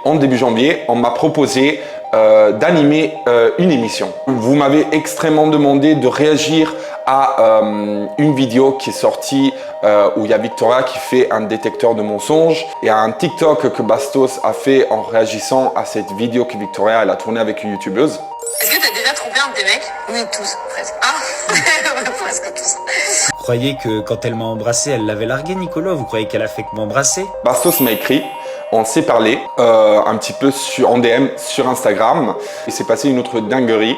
en début janvier, on m'a proposé d'animer une émission. Vous m'avez extrêmement demandé de réagir à une vidéo qui est sortie où il y a Victoria qui fait un détecteur de mensonges et à un TikTok que Bastos a fait en réagissant à cette vidéo que Victoria elle a tournée avec une youtubeuse. Est-ce que t'as déjà trompé un de tes mecs? Oui, tous, presque. Ah, presque tous. Vous croyez que quand elle m'a embrassé, elle l'avait largué, Nicolas? Vous croyez qu'elle a fait que m'embrasser? Bastos m'a écrit, on s'est parlé un petit peu en DM sur Instagram. Il s'est passé une autre dinguerie.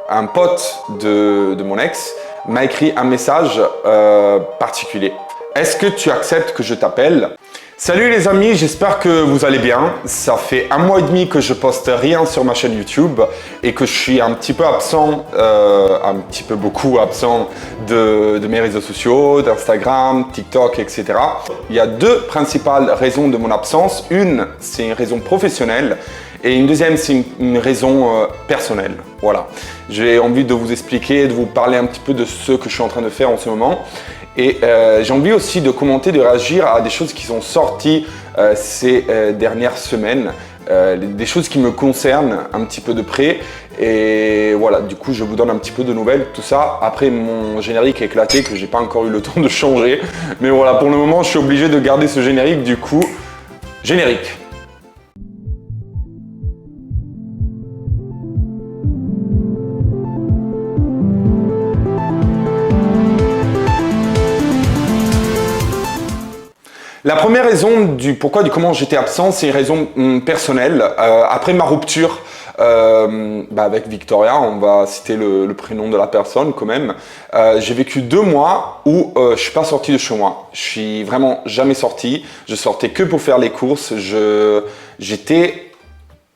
Un pote de mon ex m'a écrit un message particulier. Est-ce que tu acceptes que je t'appelle? Salut les amis, j'espère que vous allez bien. Ça fait 1 mois et demi que je poste rien sur ma chaîne YouTube et que je suis un petit peu absent, beaucoup absent de mes réseaux sociaux, d'Instagram, TikTok, etc. Il y a 2 principales raisons de mon absence. Une, c'est une raison professionnelle et une deuxième, c'est une raison personnelle. Voilà. J'ai envie de vous expliquer, de vous parler un petit peu de ce que je suis en train de faire en ce moment. Et j'ai envie aussi de commenter, de réagir à des choses qui sont sorties ces dernières semaines, des choses qui me concernent un petit peu de près. Et voilà, du coup, je vous donne un petit peu de nouvelles, tout ça. Après mon générique éclaté que j'ai pas encore eu le temps de changer. Mais voilà, pour le moment, je suis obligé de garder ce générique, du coup, générique. La première raison du pourquoi, du comment j'étais absent, c'est une raison personnelle. Après ma rupture avec Victoria, on va citer le prénom de la personne quand même, j'ai vécu 2 mois où je suis pas sorti de chez moi. Je suis vraiment jamais sorti. Je sortais que pour faire les courses. J'étais,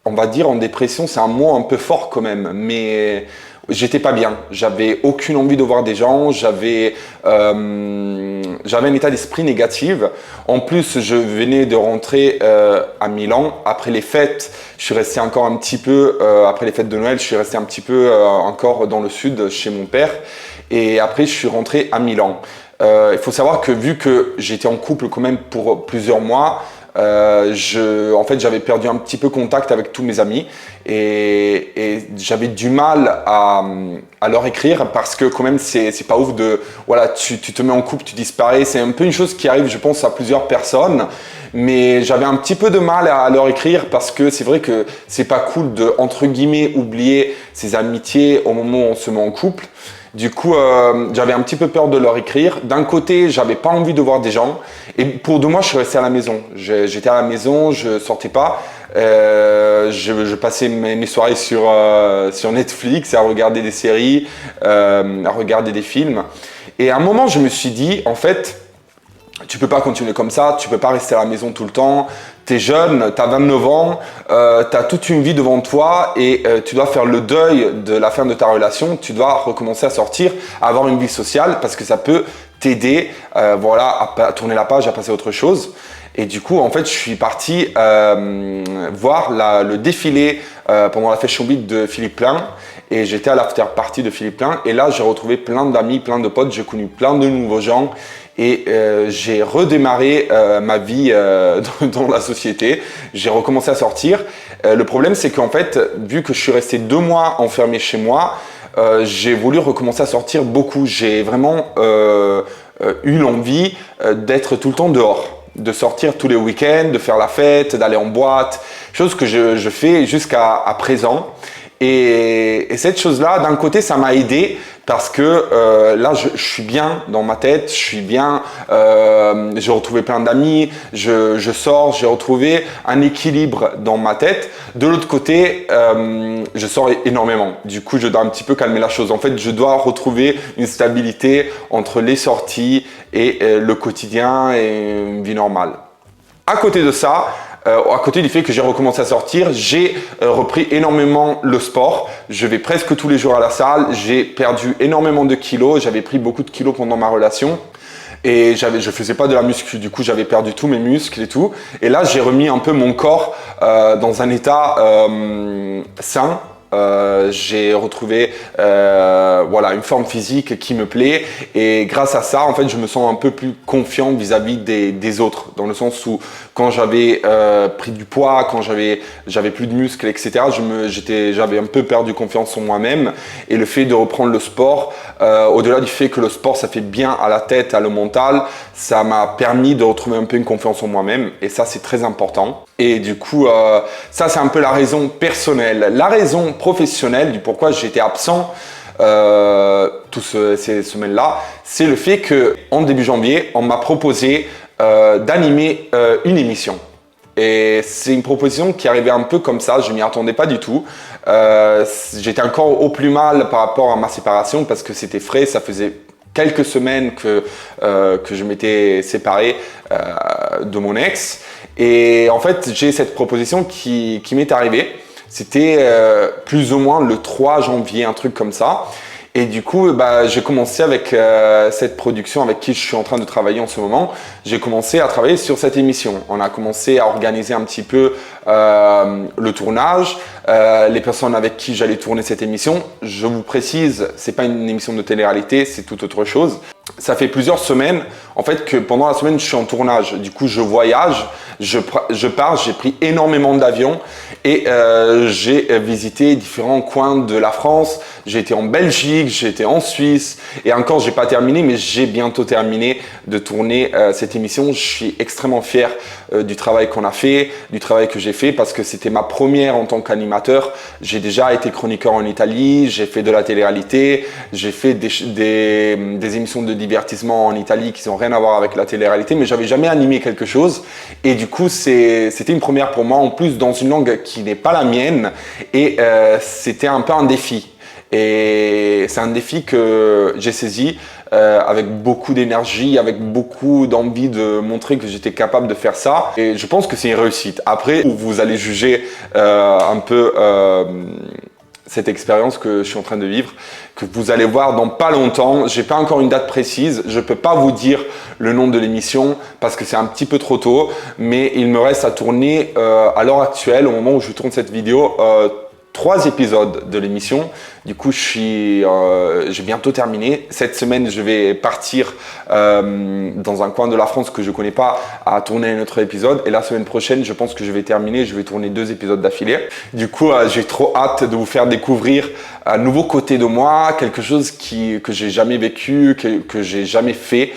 on va dire, en dépression. C'est un mot un peu fort quand même, mais j'étais pas bien, j'avais aucune envie de voir des gens, j'avais un état d'esprit négatif. En plus, je venais de rentrer à Milan. Après les fêtes, je suis resté encore un petit peu, après les fêtes de Noël, je suis resté un petit peu encore dans le sud chez mon père. Et après, je suis rentré à Milan. Il faut savoir que vu que j'étais en couple quand même pour plusieurs mois, en fait, j'avais perdu un petit peu contact avec tous mes amis et j'avais du mal à leur écrire parce que quand même c'est pas ouf de voilà tu te mets en couple, tu disparais. C'est un peu une chose qui arrive, je pense, à plusieurs personnes, mais j'avais un petit peu de mal à leur écrire parce que c'est vrai que c'est pas cool de entre guillemets oublier ses amitiés au moment où on se met en couple. Du coup, j'avais un petit peu peur de leur écrire. D'un côté, j'avais pas envie de voir des gens. Et pour 2 mois, je suis resté à la maison. J'étais à la maison, je sortais pas. Je passais mes soirées sur Netflix à regarder des séries, à regarder des films. Et à un moment, je me suis dit, en fait, tu peux pas continuer comme ça, tu peux pas rester à la maison tout le temps. T'es jeune, t'as 29 ans, t'as toute une vie devant toi et tu dois faire le deuil de la fin de ta relation. Tu dois recommencer à sortir, à avoir une vie sociale parce que ça peut t'aider voilà, à tourner la page, à passer à autre chose. Et du coup, en fait, je suis parti voir le défilé pendant la Fashion Week de Philippe Plein. Et j'étais à l'after party de Philippe Plein. Et là, j'ai retrouvé plein d'amis, plein de potes. J'ai connu plein de nouveaux gens. Et j'ai redémarré ma vie dans la société. J'ai recommencé à sortir. Le problème, c'est qu'en fait, vu que je suis resté 2 mois enfermé chez moi, j'ai voulu recommencer à sortir beaucoup. J'ai vraiment eu l'envie d'être tout le temps dehors, de sortir tous les week-ends, de faire la fête, d'aller en boîte, chose que je fais jusqu'à présent. Et cette chose-là, d'un côté, ça m'a aidé parce que là, je suis bien dans ma tête, je suis bien, j'ai retrouvé plein d'amis, je sors, j'ai retrouvé un équilibre dans ma tête. De l'autre côté, je sors énormément. Du coup, je dois un petit peu calmer la chose. En fait, je dois retrouver une stabilité entre les sorties et le quotidien et une vie normale. À côté de ça, à côté du fait que j'ai recommencé à sortir, j'ai repris énormément le sport. Je vais presque tous les jours à la salle. J'ai perdu énormément de kilos. J'avais pris beaucoup de kilos pendant ma relation. Et je faisais pas de la muscu. Du coup, j'avais perdu tous mes muscles et tout. Et là, j'ai remis un peu mon corps dans un état sain. J'ai retrouvé voilà, une forme physique qui me plaît et grâce à ça, en fait, je me sens un peu plus confiant vis-à-vis des autres, dans le sens où quand j'avais pris du poids, quand j'avais plus de muscles, etc. J'avais un peu perdu confiance en moi-même. Et le fait de reprendre le sport, au-delà du fait que le sport, ça fait bien à la tête, à le mental, ça m'a permis de retrouver un peu une confiance en moi-même. Et ça, c'est très important. Et du coup, ça, c'est un peu la raison personnelle. La raison professionnelle du pourquoi j'étais absent ces semaines-là, c'est le fait qu'en début janvier, on m'a proposé d'animer une émission. Et c'est une proposition qui arrivait un peu comme ça, je m'y attendais pas du tout. J'étais encore au plus mal par rapport à ma séparation parce que c'était frais, ça faisait quelques semaines que je m'étais séparé de mon ex. Et en fait, j'ai cette proposition qui m'est arrivée. C'était plus ou moins le 3 janvier, un truc comme ça. Et du coup, j'ai commencé avec cette production avec qui je suis en train de travailler en ce moment. J'ai commencé à travailler sur cette émission. On a commencé à organiser un petit peu le tournage, les personnes avec qui j'allais tourner cette émission. Je vous précise, c'est pas une émission de télé-réalité, c'est tout autre chose. Ça fait plusieurs semaines, en fait, que pendant la semaine, je suis en tournage. Du coup, je voyage, je pars, j'ai pris énormément d'avions et j'ai visité différents coins de la France. J'ai été en Belgique, j'ai été en Suisse et encore, j'ai pas terminé, mais j'ai bientôt terminé de tourner cette émission. Je suis extrêmement fier du travail qu'on a fait, du travail que j'ai fait parce que c'était ma première en tant qu'animateur. J'ai déjà été chroniqueur en Italie, j'ai fait de la télé-réalité, j'ai fait des émissions de divertissement en Italie qui n'ont rien à voir avec la télé-réalité, mais j'avais jamais animé quelque chose. Et du coup, c'était une première pour moi, en plus dans une langue qui n'est pas la mienne. Et c'était un peu un défi. Et c'est un défi que j'ai saisi avec beaucoup d'énergie, avec beaucoup d'envie de montrer que j'étais capable de faire ça. Et je pense que c'est une réussite. Après, vous allez juger un peu cette expérience que je suis en train de vivre, que vous allez voir dans pas longtemps. J'ai pas encore une date précise, je peux pas vous dire le nom de l'émission parce que c'est un petit peu trop tôt, mais il me reste à tourner à l'heure actuelle, au moment où je tourne cette vidéo, 3 épisodes de l'émission. Du coup, j'ai bientôt terminé. Cette semaine, je vais partir dans un coin de la France que je connais pas à tourner un autre épisode. Et la semaine prochaine, je pense que je vais terminer. Je vais tourner 2 épisodes d'affilée. Du coup, j'ai trop hâte de vous faire découvrir un nouveau côté de moi, quelque chose que j'ai jamais vécu, que j'ai jamais fait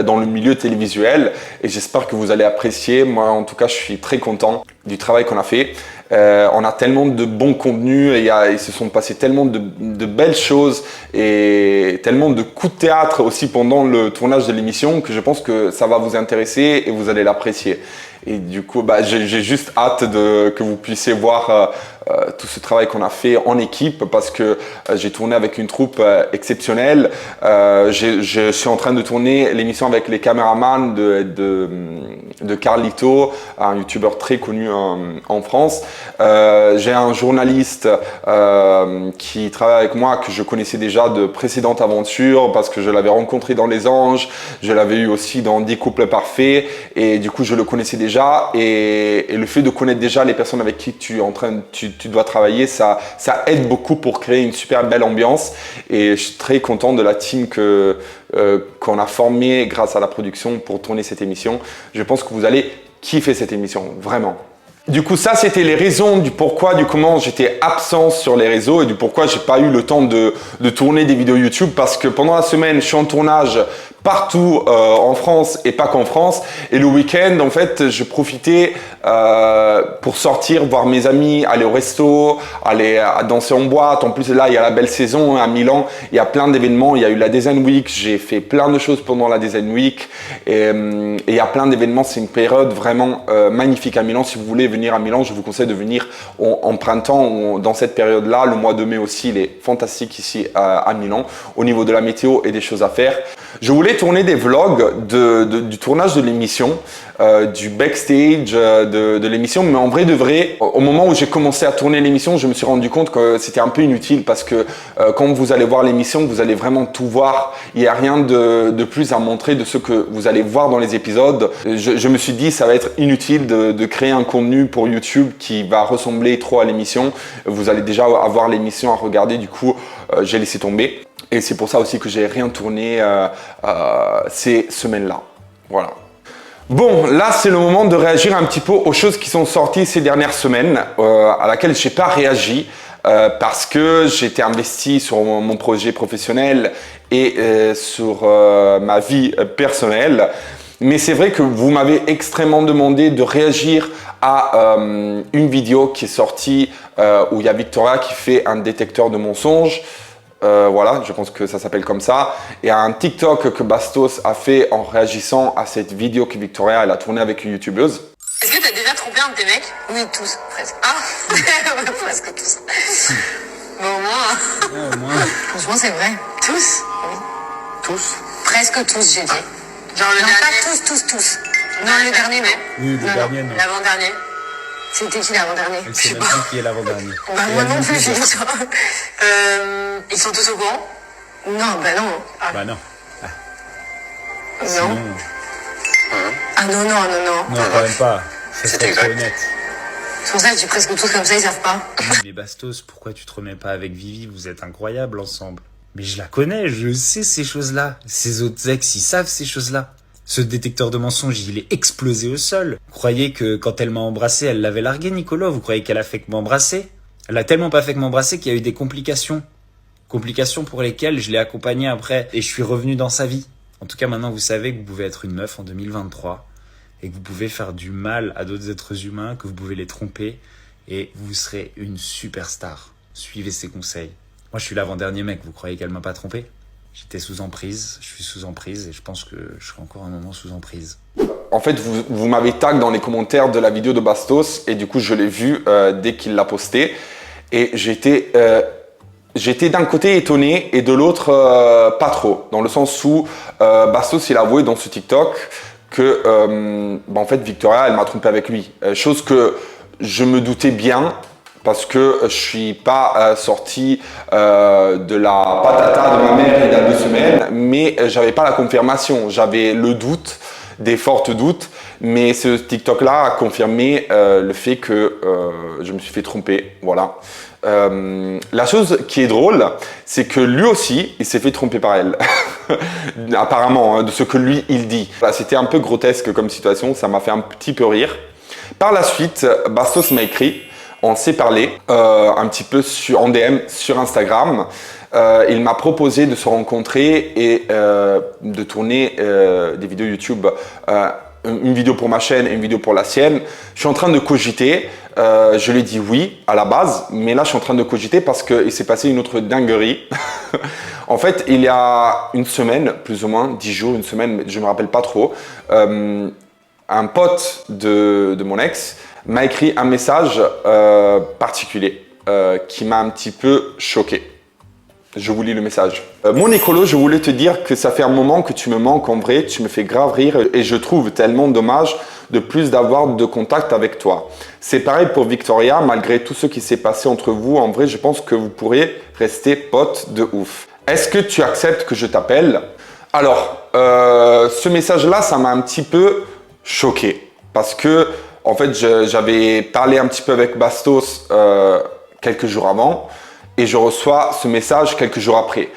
dans le milieu télévisuel. Et j'espère que vous allez apprécier. Moi, en tout cas, je suis très content du travail qu'on a fait. On a tellement de bons contenus et il se sont passés tellement de belles choses et tellement de coups de théâtre aussi pendant le tournage de l'émission que je pense que ça va vous intéresser et vous allez l'apprécier. Et du coup, j'ai juste hâte que vous puissiez voir tout ce travail qu'on a fait en équipe parce que j'ai tourné avec une troupe exceptionnelle. Je suis en train de tourner l'émission avec les caméramans de Carlito, un youtubeur très connu en France. J'ai un journaliste qui travaille avec moi que je connaissais déjà de précédentes aventures parce que je l'avais rencontré dans Les Anges, je l'avais eu aussi dans 10 couples parfaits et du coup je le connaissais déjà et le fait de connaître déjà les personnes avec qui tu dois travailler, ça aide beaucoup pour créer une super belle ambiance et je suis très content de la team qu'on a formée grâce à la production pour tourner cette émission. Je pense que vous allez kiffer cette émission, vraiment. Du coup, ça, c'était les raisons du pourquoi, du comment j'étais absent sur les réseaux et du pourquoi j'ai pas eu le temps de tourner des vidéos YouTube parce que pendant la semaine, je suis en tournage partout en France et pas qu'en France. Et le week-end, en fait, je profitais pour sortir, voir mes amis, aller au resto, aller à danser en boîte. En plus, là, il y a la belle saison à Milan. Il y a plein d'événements. Il y a eu la Design Week. J'ai fait plein de choses pendant la Design Week. Et il y a plein d'événements. C'est une période vraiment magnifique à Milan. Si vous voulez venir à Milan, je vous conseille de venir en printemps, dans cette période-là. Le mois de mai aussi, il est fantastique ici à Milan. Au niveau de la météo et des choses à faire. Je voulais tourner des vlogs du tournage de l'émission, du backstage de l'émission, mais en vrai de vrai, au moment où j'ai commencé à tourner l'émission, je me suis rendu compte que c'était un peu inutile parce que quand vous allez voir l'émission, vous allez vraiment tout voir. Il n'y a rien de plus à montrer de ce que vous allez voir dans les épisodes. Je me suis dit ça va être inutile de créer un contenu pour YouTube qui va ressembler trop à l'émission. Vous allez déjà avoir l'émission à regarder, du coup j'ai laissé tomber. Et c'est pour ça aussi que j'ai rien tourné ces semaines-là. Voilà. Bon, là c'est le moment de réagir un petit peu aux choses qui sont sorties ces dernières semaines, à laquelle je n'ai pas réagi parce que j'étais investi sur mon projet professionnel et sur ma vie personnelle. Mais c'est vrai que vous m'avez extrêmement demandé de réagir à une vidéo qui est sortie où il y a Victoria qui fait un détecteur de mensonges. Voilà, je pense que ça s'appelle comme ça. Et à un TikTok que Bastos a fait en réagissant à cette vidéo que Victoria elle a tournée avec une youtubeuse. Est-ce que t'as déjà trompé un de tes mecs? Oui, tous, presque. Ah, presque tous. Bon, au moins. Franchement, c'est vrai. Tous? Oui. Tous? Presque tous, j'ai dit. Genre le dernier? Pas tous. Non, le dernier, non. Oui, le dernier, non. L'avant-dernier. C'était qui l'avant-dernier? Elle sait même plus qui est l'avant-dernier. Bah, moi non plus, j'ai dit ça. Ils sont tous au courant? Non, bah non. Bah non. Non. Sinon, Ah non. non, quand même pas. Ça serait trop honnête. C'est pour ça que je dis presque tous comme ça, ils savent pas. Mais Bastos, pourquoi tu te remets pas avec Vivi? Vous êtes incroyables ensemble. Mais je la connais, je sais ces choses-là. Ces autres ex, ils savent ces choses-là. Ce détecteur de mensonges, il est explosé au sol. Vous croyez que quand elle m'a embrassé, elle l'avait largué, Nicolas? Vous croyez qu'elle a fait que m'embrasser? Elle a tellement pas fait que m'embrasser qu'il y a eu des complications. Complications pour lesquelles je l'ai accompagnée après et je suis revenu dans sa vie. En tout cas, maintenant, vous savez que vous pouvez être une meuf en 2023 et que vous pouvez faire du mal à d'autres êtres humains, que vous pouvez les tromper et vous serez une superstar. Suivez ses conseils. Moi, je suis l'avant-dernier mec. Vous croyez qu'elle m'a pas trompé? J'étais sous emprise, je suis sous emprise et je pense que je serai encore un moment sous emprise. En fait, vous m'avez tag dans les commentaires de la vidéo de Bastos et du coup, je l'ai vu dès qu'il l'a posté. Et j'étais d'un côté étonné et de l'autre pas trop. Dans le sens où Bastos, il a avoué dans ce TikTok que en fait, Victoria, elle m'a trompé avec lui. Chose que je me doutais bien. Parce que je suis pas sorti de la patata de ma mère il y a 2 semaines, mais j'avais pas la confirmation. J'avais le doute, des fortes doutes, mais ce TikTok-là a confirmé le fait que je me suis fait tromper. Voilà. La chose qui est drôle, c'est que lui aussi, il s'est fait tromper par elle. Apparemment, hein, de ce que lui, il dit. C'était un peu grotesque comme situation, ça m'a fait un petit peu rire. Par la suite, Bastos m'a écrit. On s'est parlé un petit peu en DM sur Instagram. Il m'a proposé de se rencontrer et de tourner des vidéos YouTube. Une vidéo pour ma chaîne et une vidéo pour la sienne. Je suis en train de cogiter. Je lui ai dit oui à la base, mais là je suis en train de cogiter parce qu'il s'est passé une autre dinguerie. En fait, il y a une semaine, plus ou moins, 10 jours, une semaine, mais je ne me rappelle pas trop, un pote de mon ex m'a écrit un message particulier qui m'a un petit peu choqué. Je vous lis le message. Mon écolo, je voulais te dire que ça fait un moment que tu me manques en vrai, tu me fais grave rire et je trouve tellement dommage de plus d'avoir de contact avec toi. C'est pareil pour Victoria, malgré tout ce qui s'est passé entre vous, en vrai, je pense que vous pourrez rester potes de ouf. Est-ce que tu acceptes que je t'appelle? Alors, ce message-là, ça m'a un petit peu choqué parce que en fait, j'avais parlé un petit peu avec Bastos quelques jours avant et je reçois ce message quelques jours après.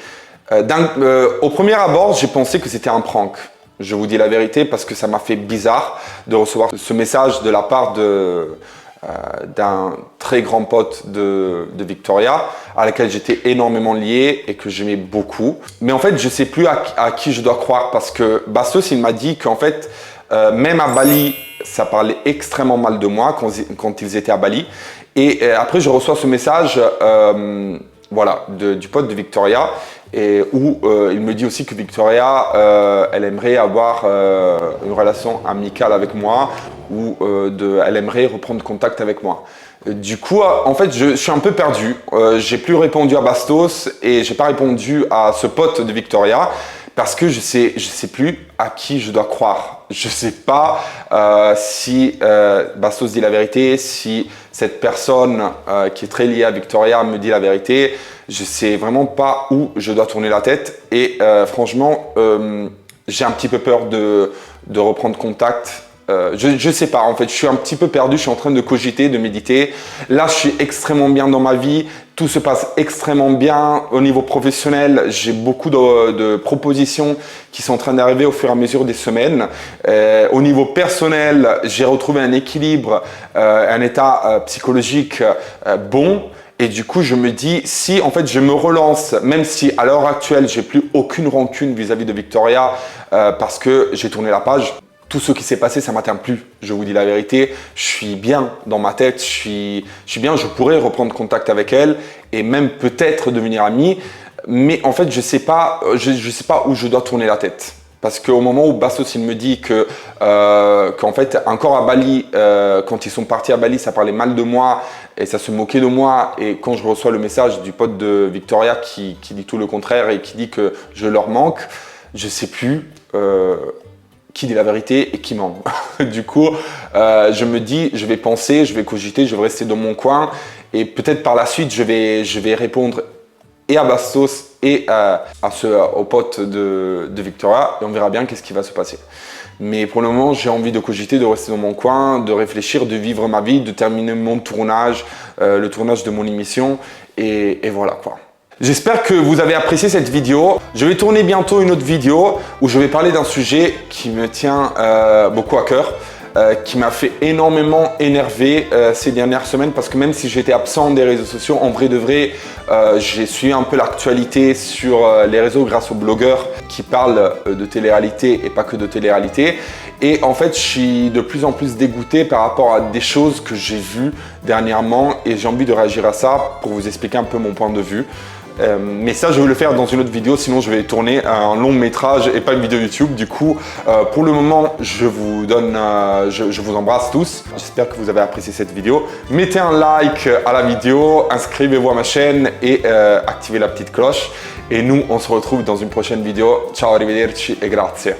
Au premier abord, j'ai pensé que c'était un prank. Je vous dis la vérité parce que ça m'a fait bizarre de recevoir ce message de la part d'un très grand pote de Victoria à laquelle j'étais énormément lié et que j'aimais beaucoup. Mais en fait, je ne sais plus à qui je dois croire parce que Bastos, il m'a dit qu'en fait, même à Bali, ça parlait extrêmement mal de moi quand ils étaient à Bali. Et après, je reçois ce message du pote de Victoria et où il me dit aussi que Victoria, elle aimerait avoir une relation amicale avec moi ou elle aimerait reprendre contact avec moi. Du coup, en fait, je suis un peu perdu. J'ai plus répondu à Bastos et j'ai pas répondu à ce pote de Victoria. Parce que je sais plus à qui je dois croire. Je sais pas si Bastos dit la vérité, si cette personne qui est très liée à Victoria me dit la vérité. Je sais vraiment pas où je dois tourner la tête. Et franchement, j'ai un petit peu peur de reprendre contact Je sais pas, en fait, je suis un petit peu perdu, je suis en train de cogiter, de méditer. Là, je suis extrêmement bien dans ma vie, tout se passe extrêmement bien. Au niveau professionnel, j'ai beaucoup de propositions qui sont en train d'arriver au fur et à mesure des semaines. Au niveau personnel, j'ai retrouvé un équilibre, un état psychologique bon. Et du coup, je me dis, si en fait je me relance, même si à l'heure actuelle, j'ai plus aucune rancune vis-à-vis de Victoria parce que j'ai tourné la page. Tout ce qui s'est passé, ça m'atteint plus. Je vous dis la vérité, je suis bien dans ma tête, je suis bien, je pourrais reprendre contact avec elle et même peut-être devenir ami. Mais en fait, je sais pas où je dois tourner la tête. Parce qu'au moment où Bastos il me dit qu'en fait, encore à Bali, quand ils sont partis à Bali, ça parlait mal de moi et ça se moquait de moi. Et quand je reçois le message du pote de Victoria qui dit tout le contraire et qui dit que je leur manque, je sais plus qui dit la vérité et qui ment. Du coup, je me dis, je vais penser, je vais cogiter, je vais rester dans mon coin et peut-être par la suite, je vais répondre et à Bastos et au pote de Victoria et on verra bien qu'est-ce qui va se passer. Mais pour le moment, j'ai envie de cogiter, de rester dans mon coin, de réfléchir, de vivre ma vie, de terminer mon tournage, le tournage de mon émission et voilà quoi. J'espère que vous avez apprécié cette vidéo. Je vais tourner bientôt une autre vidéo où je vais parler d'un sujet qui me tient beaucoup à cœur, qui m'a fait énormément énerver ces dernières semaines parce que même si j'étais absent des réseaux sociaux, en vrai de vrai, j'ai suivi un peu l'actualité sur les réseaux grâce aux blogueurs qui parlent de télé-réalité et pas que de télé-réalité. Et en fait, je suis de plus en plus dégoûté par rapport à des choses que j'ai vues dernièrement et j'ai envie de réagir à ça pour vous expliquer un peu mon point de vue. Mais ça, je vais le faire dans une autre vidéo, sinon je vais tourner un long métrage et pas une vidéo YouTube. Du coup, pour le moment, je vous embrasse tous. J'espère que vous avez apprécié cette vidéo. Mettez un like à la vidéo, inscrivez-vous à ma chaîne et activez la petite cloche. Et nous, on se retrouve dans une prochaine vidéo. Ciao, arrivederci et grazie.